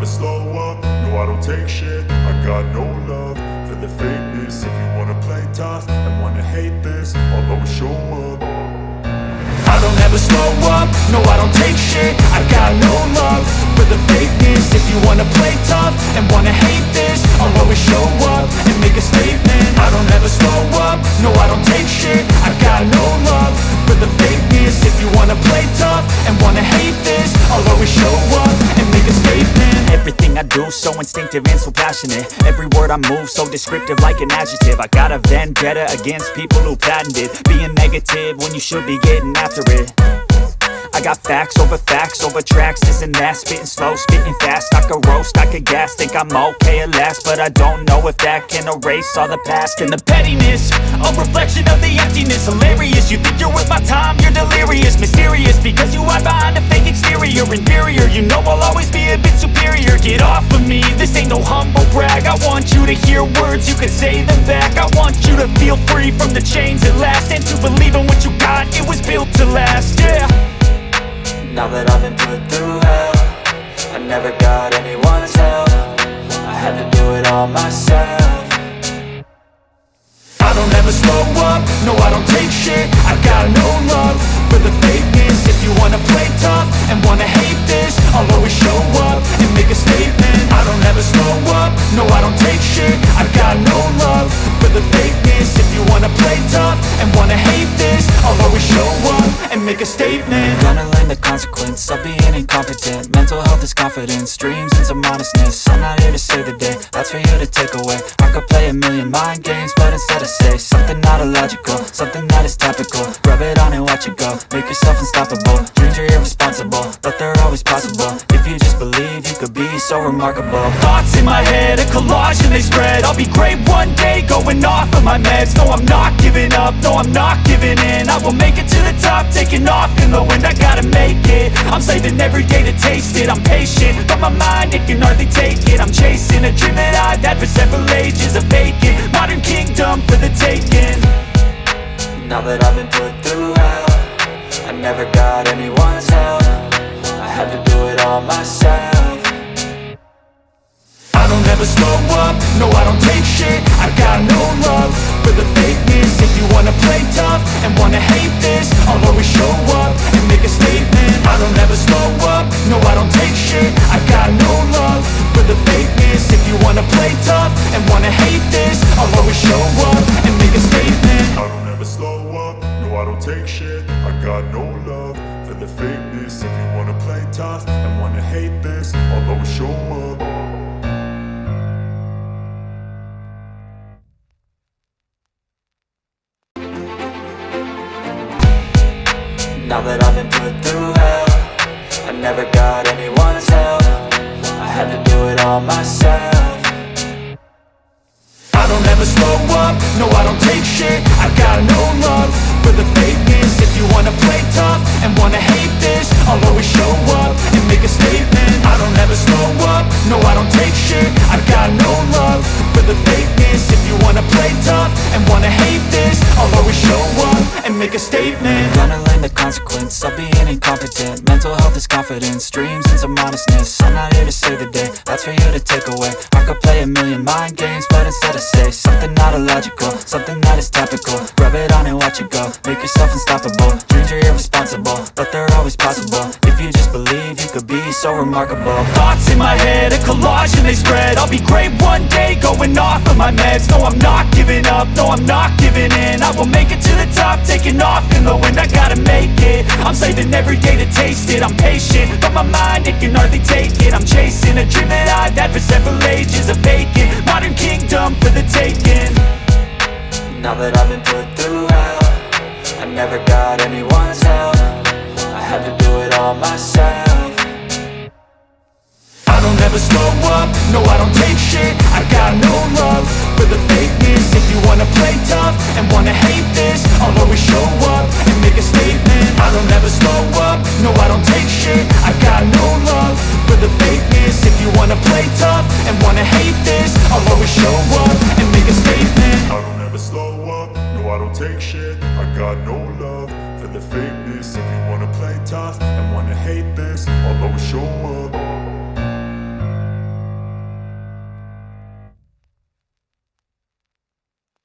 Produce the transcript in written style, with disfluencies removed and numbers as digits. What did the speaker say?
slow up, no I don't take shit. I got no love for the fakeness. If you wanna play tough and wanna hate this, I'll always show up. I don't ever slow up, no I don't take shit. I got no love for the fakeness. If you wanna play tough and wanna hate this, I'll always show up and make a statement. I don't ever slow up, no I don't take shit. I got no love for the fakeness. If you wanna play tough and wanna hate this, I'll always show up and make a statement. Everything I do so instinctive and so passionate. Every word I move so descriptive like an adjective. I got a vendetta against people who patented being negative when you should be getting after it. I got facts over tracks, this and that. Spitting slow, spitting fast, I could roast, I could gas. Think I'm okay at last, but I don't know if that can erase all the past. And the pettiness, a reflection of the emptiness. Hilarious, you think you're worth my time, you're delirious. Mysterious, because you hide behind a fake exterior. Inferior, you know I'll always be a bit superior. Get off of me, this ain't no humble brag. I want you to hear words, you can say them back. I want you to feel free from the chains at last, and to believe in what you got, it was built to last, yeah. Now that I've been put through hell, I never got anyone's help. I had to do it all myself. I don't ever slow up, no I don't take shit. I got no love for the fakeness. If you wanna play tough and wanna hate this, I'll always show up and make a statement. I don't ever slow up, no I don't take shit. I got no love for the fakeness. If you wanna play tough and wanna hate this, I'll always show up and make a statement. Gonna learn the consequence of being incompetent. Mental health is confidence, dreams and some honestness. I'm not here to save the day, that's for you to take away. I could play a million mind games, but instead I say something not illogical, something that is topical. Rub it on and watch it go, make yourself unstoppable. Dreams are irresponsible, but they're always possible. If you just believe, you could be so remarkable. Thoughts in my head, a collage and they spread. I'll be great one day, going off of my meds. No, I'm not giving up, no, I'm not giving in. I will make it to the top, taking off in the wind. I gotta make it, I'm saving every day to taste it. I'm patient, but my mind, it can hardly take it. I'm chasing a dream that I've had for several ages. A vacant, modern kingdom for the taking. Now that I've been put through hell, I never got anyone's help. I had to do it all myself. I don't ever slow up, no I don't take shit. I got no love for the fakeness. If you wanna play tough and wanna hate this, I'll always show up and make a statement. I don't ever slow up, no I don't take shit. I got no love for the fakeness. If you wanna play tough and wanna hate this, I'll always show up and make a statement. I don't ever slow up, no I don't take shit. I got no love for the fakeness. If you wanna play tough and wanna hate this, I'll always show up. Now that I've been put through hell, I never got anyone's help. I had to do it all myself. I don't ever slow up, no I don't take shit. I got no love for the fakeness. If you wanna play tough and wanna hate this, I'll always show up and make a statement. I don't ever slow up, no I don't take shit. I got no love for the fakeness. If you wanna play tough and wanna hate this, I'll always show up and make a statement. Gonna learn the consequence of being incompetent. Mental health is confidence, dreams and some honestness. I'm not here to save the day, that's for you to take away. I could play a million mind games, but instead I say something not illogical, something that is topical. Rub it on and watch it go, make yourself unstoppable. Dreams are irresponsible, but they're always possible. If you just believe, you could be so remarkable. Thoughts in my head, a collage and they spread. I'll be great one day, going off of my meds. No, I'm not giving up, no, I'm not giving in. I will make it to the top, taking off in the wind. I gotta make it, I'm saving every day to taste it. I'm patient, but my mind, it can hardly take it. I'm chasing a dream that I've had for several ages. A vacant, modern kingdom for the taking. Now that I've been put through hell, I never got anyone's help. I had to do it all myself. I don't ever slow up, no I don't take shit. I got no love for the fakeness. If you wanna play tough and wanna hate this, I'll always show up and make a statement. I don't ever slow up, no I don't take shit. I got no love for the fakeness. If you wanna play tough and wanna hate this, I'll always show up and make a statement. I don't ever slow up, no I don't take shit. I got no love for the fakeness. If you wanna play tough and wanna hate this, I'll always show up.